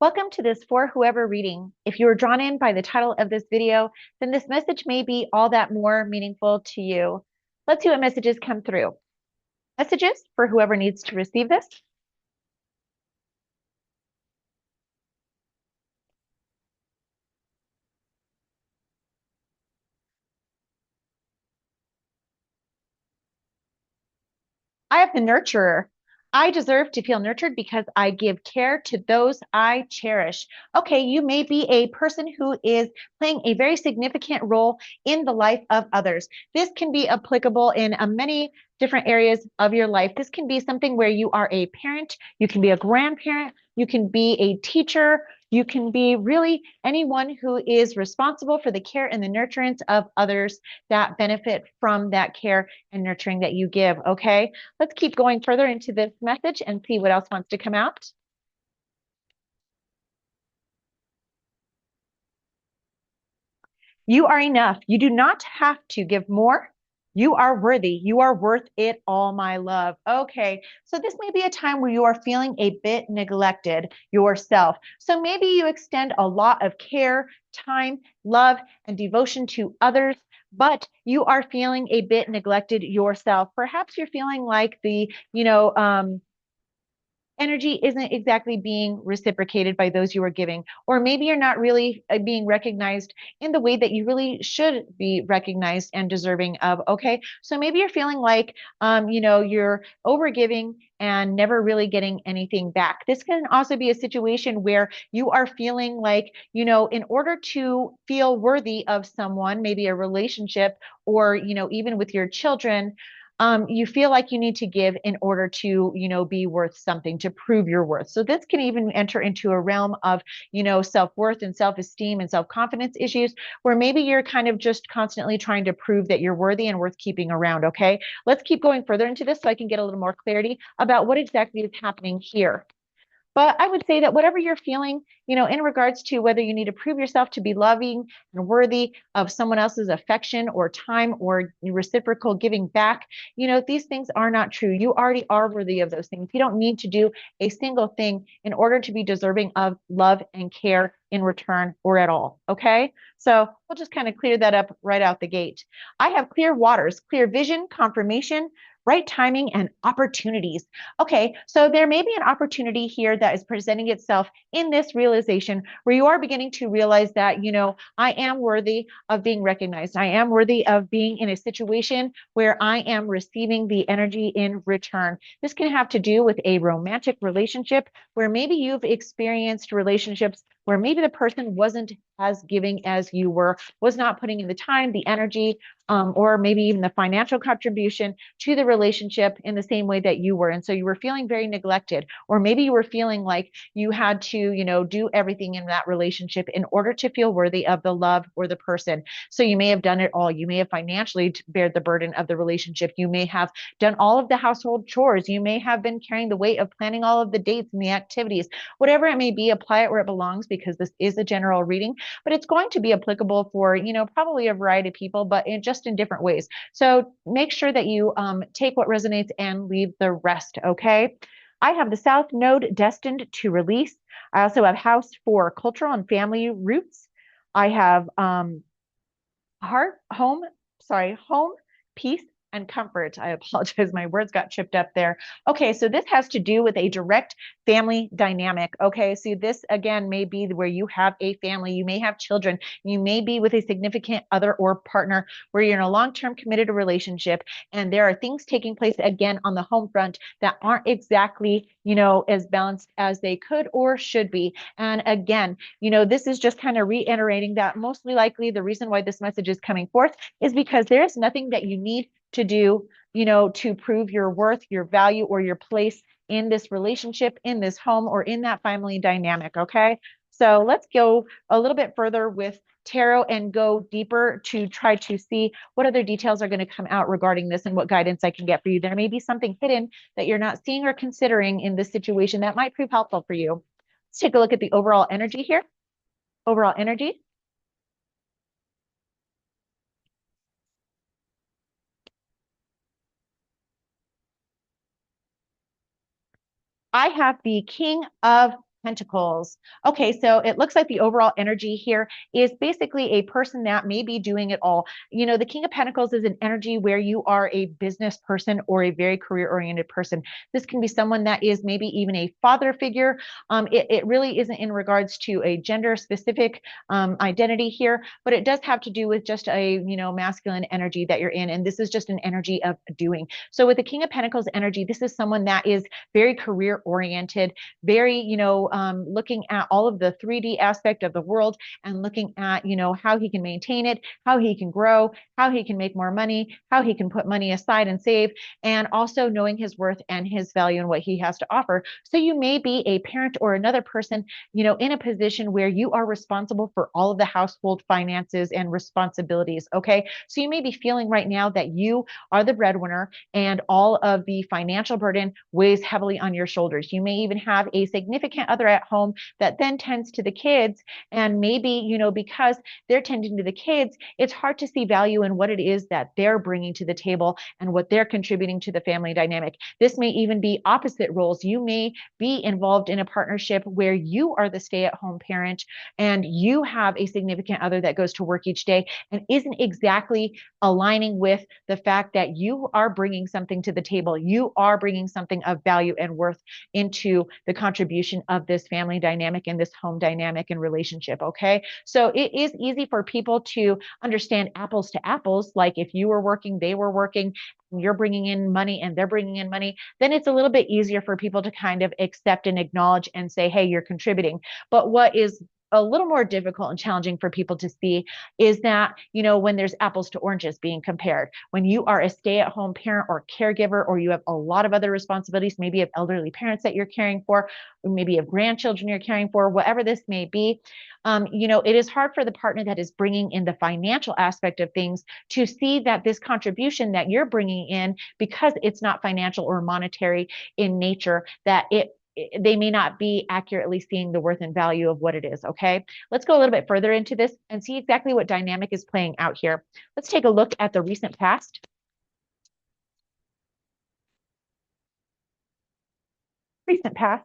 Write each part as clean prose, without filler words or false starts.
Welcome to this For Whoever reading. If you were drawn in by the title of this video, then this message may be all that more meaningful to you. Let's see what messages come through. Messages for whoever needs to receive this. I have the nurturer. I deserve to feel nurtured because I give care to those I cherish. Okay, you may be a person who is playing a very significant role in the life of others. This can be applicable in many different areas of your life. This can be something where you are a parent, you can be a grandparent, you can be a teacher, you can be really anyone who is responsible for the care and the nurturance of others that benefit from that care and nurturing that you give. Okay, let's keep going further into this message and see what else wants to come out. You are enough. You do not have to give more. You are worthy. You are worth it all, my love. Okay, so this may be a time where you are feeling a bit neglected yourself. So maybe you extend a lot of care, time, love, and devotion to others, but you are feeling a bit neglected yourself. Perhaps you're feeling like energy isn't exactly being reciprocated by those you are giving, or maybe you're not really being recognized in the way that you really should be recognized and deserving of. Okay, so maybe you're feeling like you're over giving and never really getting anything back. This can also be a situation where you are feeling like, in order to feel worthy of someone, maybe a relationship, or even with your children, you feel like you need to give in order to, be worth something, to prove your worth. So this can even enter into a realm of, self-worth and self-esteem and self-confidence issues, where maybe you're kind of just constantly trying to prove that you're worthy and worth keeping around. Okay, let's keep going further into this so I can get a little more clarity about what exactly is happening here. But I would say that whatever you're feeling, in regards to whether you need to prove yourself to be loving and worthy of someone else's affection or time or reciprocal giving back, these things are not true. You already are worthy of those things. You don't need to do a single thing in order to be deserving of love and care in return or at all. Okay. So we'll just kind of clear that up right out the gate. I have clear waters, clear vision, confirmation, right timing, and opportunities. Okay, so there may be an opportunity here that is presenting itself in this realization where you are beginning to realize that, I am worthy of being recognized. I am worthy of being in a situation where I am receiving the energy in return. This can have to do with a romantic relationship where maybe you've experienced relationships where maybe the person wasn't as giving as you were, was not putting in the time, the energy, or maybe even the financial contribution to the relationship in the same way that you were. And so you were feeling very neglected, or maybe you were feeling like you had to, do everything in that relationship in order to feel worthy of the love or the person. So you may have done it all. You may have financially bared the burden of the relationship. You may have done all of the household chores. You may have been carrying the weight of planning all of the dates and the activities. Whatever it may be, apply it where it belongs, because this is a general reading, but it's going to be applicable for, probably a variety of people, but just in different ways. So make sure that you take what resonates and leave the rest. Okay. I have the South Node destined to release. I also have House for cultural and family roots. I have heart, home, home, peace, and comfort. I apologize. My words got chipped up there. Okay, so this has to do with a direct family dynamic. Okay, so this again may be where you have a family, you may have children, you may be with a significant other or partner where you're in a long-term committed relationship, and there are things taking place again on the home front that aren't exactly, as balanced as they could or should be. And again, this is just kind of reiterating that mostly likely the reason why this message is coming forth is because there is nothing that you need to do, to prove your worth, your value, or your place in this relationship, in this home, or in that family dynamic. Okay. So let's go a little bit further with tarot and go deeper to try to see what other details are going to come out regarding this and what guidance I can get for you. There may be something hidden that you're not seeing or considering in this situation that might prove helpful for you. Let's take a look at the overall energy here. Overall energy. I have the King of Pentacles. Okay, so it looks like the overall energy here is basically a person that may be doing it all. You know, the King of Pentacles is an energy where you are a business person or a very career oriented person. This can be someone that is maybe even a father figure. It really isn't in regards to a gender specific identity here, but it does have to do with just a, you know, masculine energy that you're in. And this is just an energy of doing. So with the King of Pentacles energy, this is someone that is very career oriented, very, you know, looking at all of the 3D aspect of the world and looking at, you know, how he can maintain it, how he can grow, how he can make more money, how he can put money aside and save, and also knowing his worth and his value and what he has to offer. So you may be a parent or another person, you know, in a position where you are responsible for all of the household finances and responsibilities. Okay. So you may be feeling right now that you are the breadwinner and all of the financial burden weighs heavily on your shoulders. You may even have a significant other at home that then tends to the kids. And maybe, you know, because they're tending to the kids, it's hard to see value in what it is that they're bringing to the table and what they're contributing to the family dynamic. This may even be opposite roles. You may be involved in a partnership where you are the stay-at-home parent and you have a significant other that goes to work each day and isn't exactly aligning with the fact that you are bringing something to the table. You are bringing something of value and worth into the contribution of this family dynamic and this home dynamic and relationship. Okay. So it is easy for people to understand apples to apples. Like if you were working, they were working, you're bringing in money and they're bringing in money, then it's a little bit easier for people to kind of accept and acknowledge and say, hey, you're contributing. But what is a little more difficult and challenging for people to see is that, you know, when there's apples to oranges being compared, when you are a stay-at-home parent or caregiver, or you have a lot of other responsibilities, maybe you have elderly parents that you're caring for, or maybe you have grandchildren you're caring for, whatever this may be, you know, it is hard for the partner that is bringing in the financial aspect of things to see that this contribution that you're bringing in, because it's not financial or monetary in nature, that they may not be accurately seeing the worth and value of what it is. Okay. Let's go a little bit further into this and see exactly what dynamic is playing out here. Let's take a look at the recent past. Recent past.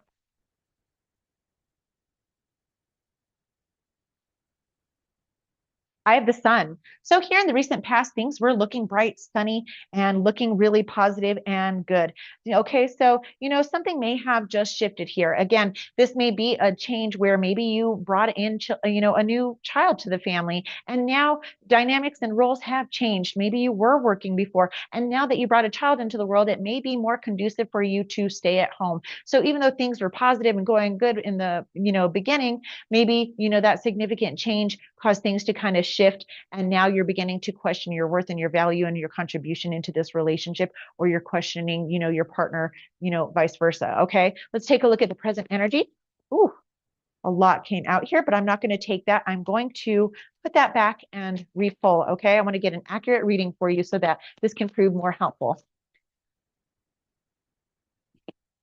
I have the sun. So here in the recent past, things were looking bright, sunny, and looking really positive and good. Okay, so, you know, something may have just shifted here. Again, this may be a change where maybe you brought in, you know, a new child to the family, and now dynamics and roles have changed. Maybe you were working before, and now that you brought a child into the world, it may be more conducive for you to stay at home. So even though things were positive and going good in the, you know, beginning, maybe, you know, that significant change caused things to kind of shift. And now you're beginning to question your worth and your value and your contribution into this relationship, or you're questioning, you know, your partner, you know, vice versa. Okay. Let's take a look at the present energy. Ooh, a lot came out here, but I'm not going to take that. I'm going to put that back and refill. Okay. I want to get an accurate reading for you so that this can prove more helpful.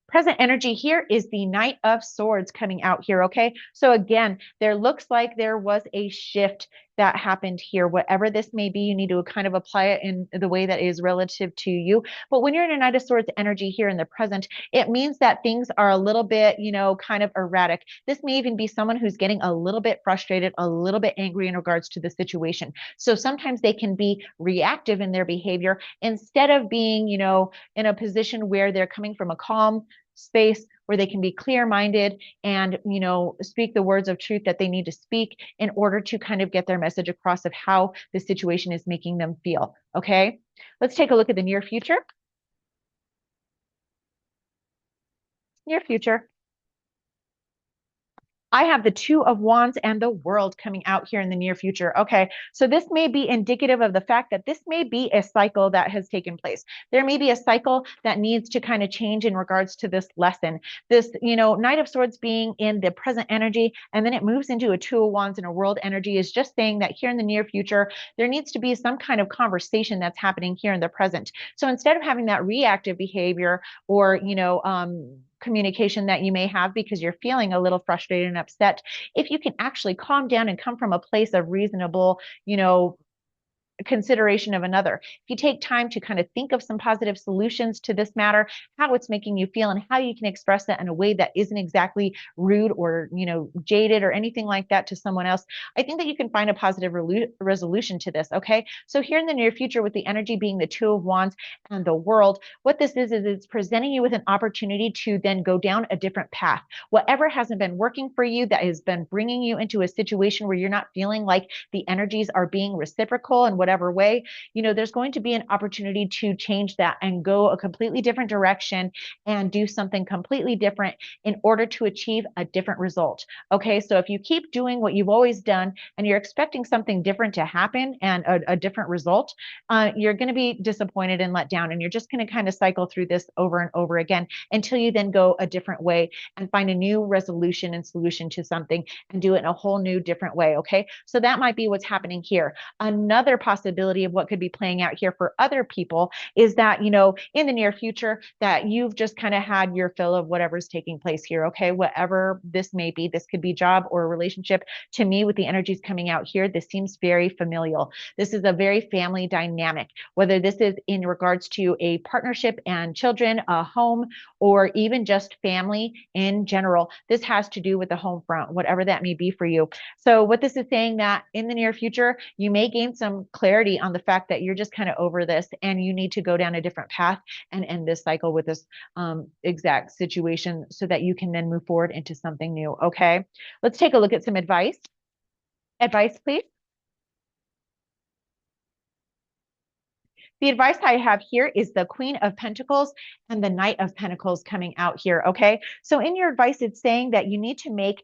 Present energy here is the Knight of Swords coming out here, okay? So again, there looks like there was a shift that happened here. Whatever this may be, you need to kind of apply it in the way that is relative to you. But when you're in a Knight of Swords energy here in the present, it means that things are a little bit, you know, kind of erratic. This may even be someone who's getting a little bit frustrated, a little bit angry in regards to the situation. So sometimes they can be reactive in their behavior instead of being, you know, in a position where they're coming from a calm space where they can be clear-minded and, you know, speak the words of truth that they need to speak in order to kind of get their message across of how the situation is making them feel. Okay. Let's take a look at the near future. Near future. I have the Two of Wands and the World coming out here in the near future. Okay, so this may be indicative of the fact that this may be a cycle that has taken place. There may be a cycle that needs to kind of change in regards to this lesson. This, you know, Knight of Swords being in the present energy, and then it moves into a Two of Wands and a World energy is just saying that here in the near future, there needs to be some kind of conversation that's happening here in the present. So instead of having that reactive behavior or, you know, communication that you may have because you're feeling a little frustrated and upset, if you can actually calm down and come from a place of reasonable, you know, consideration of another. If you take time to kind of think of some positive solutions to this matter, how it's making you feel and how you can express that in a way that isn't exactly rude or, jaded or anything like that to someone else, I think that you can find a positive resolution to this. Okay. So here in the near future, with the energy being the Two of Wands and the World, what this is it's presenting you with an opportunity to then go down a different path. Whatever hasn't been working for you, that has been bringing you into a situation where you're not feeling like the energies are being reciprocal in whatever way, there's going to be an opportunity to change that and go a completely different direction and do something completely different in order to achieve a different result. Okay, so if you keep doing what you've always done and you're expecting something different to happen and a different result, you're going to be disappointed and let down. And you're just going to kind of cycle through this over and over again until you then go a different way and find a new resolution and solution to something and do it in a whole new different way. Okay, so that might be what's happening here. Another possibility of what could be playing out here for other people is that, in the near future, that you've just kind of had your fill of whatever's taking place here. Okay, whatever this may be, this could be job or a relationship. To me, with the energies coming out here, this seems very familial. This is a very family dynamic, whether this is in regards to a partnership and children, a home, or even just family in general. This has to do with the home front, whatever that may be for you. So what this is saying, that in the near future, you may gain some clarity on the fact that you're just kind of over this and you need to go down a different path and end this cycle with this exact situation so that you can then move forward into something new. Okay, let's take a look at some advice. Advice, please. The advice I have here is the Queen of Pentacles and the Knight of Pentacles coming out here. Okay. So in your advice, it's saying that you need to make,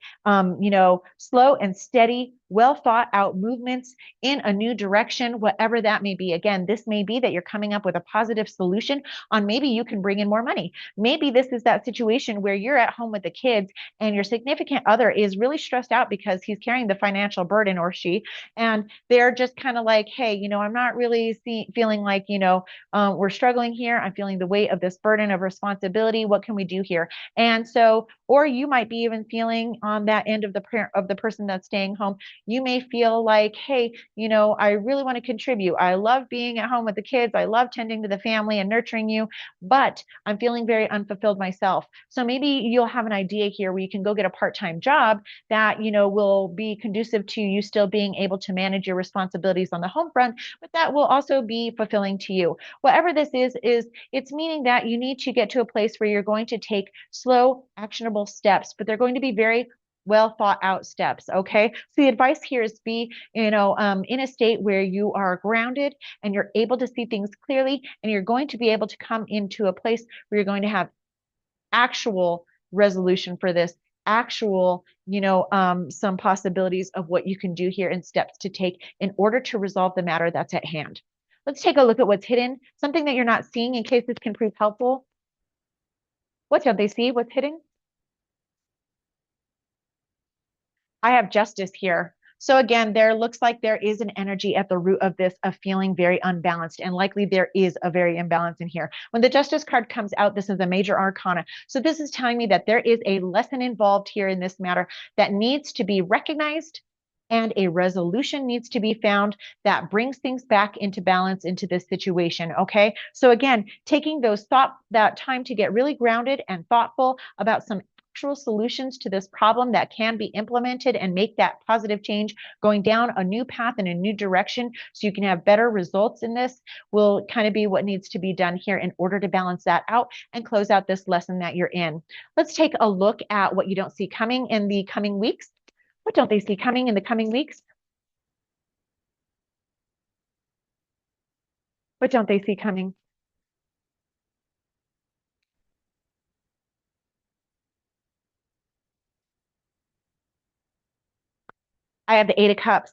slow and steady, well thought out movements in a new direction, whatever that may be. Again, this may be that you're coming up with a positive solution on maybe you can bring in more money. Maybe this is that situation where you're at home with the kids and your significant other is really stressed out because he's carrying the financial burden, or she, and they're just kind of like, hey, I'm not really feeling like, we're struggling here. I'm feeling the weight of this burden of responsibility. What can we do here? And so, or you might be even feeling on that end of the parent of the person that's staying home. You may feel like, hey, I really want to contribute. I love being at home with the kids. I love tending to the family and nurturing you, but I'm feeling very unfulfilled myself. So maybe you'll have an idea here where you can go get a part-time job that, will be conducive to you still being able to manage your responsibilities on the home front, but that will also be fulfilling to you. Whatever this is it's meaning that you need to get to a place where you're going to take slow, actionable steps, but they're going to be very well thought out steps. Okay. So the advice here is be, in a state where you are grounded and you're able to see things clearly, and you're going to be able to come into a place where you're going to have actual resolution for this, actual, some possibilities of what you can do here and steps to take in order to resolve the matter that's at hand. Let's take a look at what's hidden, something that you're not seeing in case this can prove helpful. What don't they see? What's hidden? I have justice here. So again, there looks like there is an energy at the root of this of feeling very unbalanced, and likely there is a very imbalance in here. When the justice card comes out, this is a major arcana. So this is telling me that there is a lesson involved here in this matter that needs to be recognized, and a resolution needs to be found that brings things back into balance into this situation. Okay. So again, taking that time to get really grounded and thoughtful about some actual solutions to this problem that can be implemented and make that positive change, going down a new path in a new direction so you can have better results in this, will kind of be what needs to be done here in order to balance that out and close out this lesson that you're in. Let's take a look at what you don't see coming in the coming weeks. What don't they see coming in the coming weeks? What don't they see coming? I have the Eight of Cups.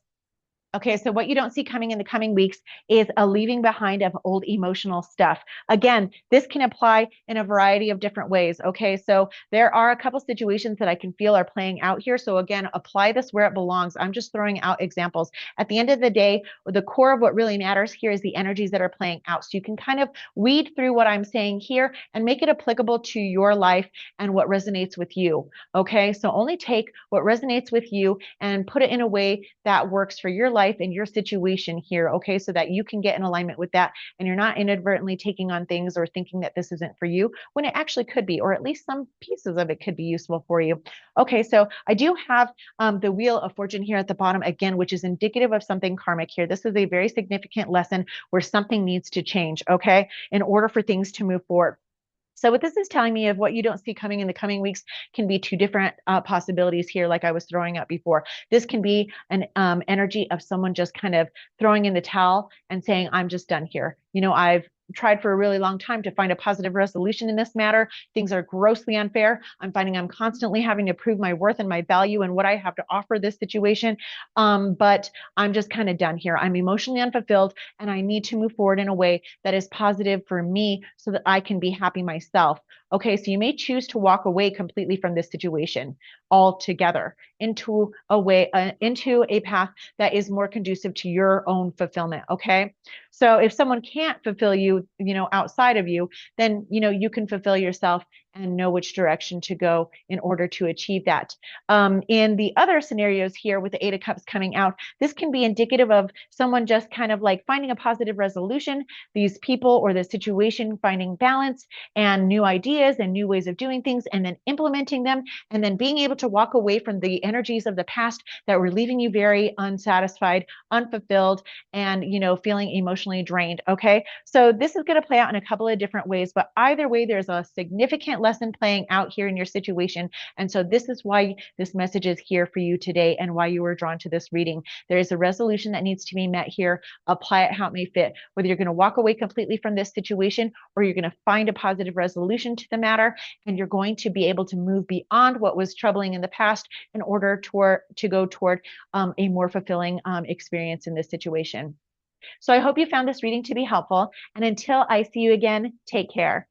Okay, so what you don't see coming in the coming weeks is a leaving behind of old emotional stuff. Again, this can apply in a variety of different ways. Okay, so there are a couple situations that I can feel are playing out here. So again, apply this where it belongs. I'm just throwing out examples. At the end of the day, the core of what really matters here is the energies that are playing out. So you can kind of weed through what I'm saying here and make it applicable to your life and what resonates with you. Okay, so only take what resonates with you and put it in a way that works for your life life and your situation here, okay, so that you can get in alignment with that and you're not inadvertently taking on things or thinking that this isn't for you when it actually could be, or at least some pieces of it could be useful for you. Okay, so I do have the Wheel of Fortune here at the bottom again, which is indicative of something karmic here. This is a very significant lesson where something needs to change, okay, in order for things to move forward. So what this is telling me of what you don't see coming in the coming weeks can be two different possibilities here, like I was throwing up before. This can be an energy of someone just kind of throwing in the towel and saying, I'm just done here. You know, I've tried for a really long time to find a positive resolution in this matter. Things are grossly unfair. I'm finding I'm constantly having to prove my worth and my value and what I have to offer this situation. But I'm just kind of done here. I'm emotionally unfulfilled and I need to move forward in a way that is positive for me so that I can be happy myself. Okay, so you may choose to walk away completely from this situation altogether into into a path that is more conducive to your own fulfillment. Okay, so if someone can't fulfill you, you know, outside of you, then you know you can fulfill yourself and know which direction to go in order to achieve that. In the other scenarios here with the Eight of Cups coming out, this can be indicative of someone just kind of like finding a positive resolution, these people or the situation finding balance and new ideas and new ways of doing things, and then implementing them, and then being able to walk away from the energies of the past that were leaving you very unsatisfied, unfulfilled, and, you know, feeling emotionally drained. Okay. So this is going to play out in a couple of different ways, but either way, there's a significant lesson playing out here in your situation. And so this is why this message is here for you today and why you were drawn to this reading. There is a resolution that needs to be met here. Apply it how it may fit, whether you're going to walk away completely from this situation or you're going to find a positive resolution to the matter, and you're going to be able to move beyond what was troubling in the past in order to go toward a more fulfilling experience in this situation. So I hope you found this reading to be helpful. And until I see you again, take care.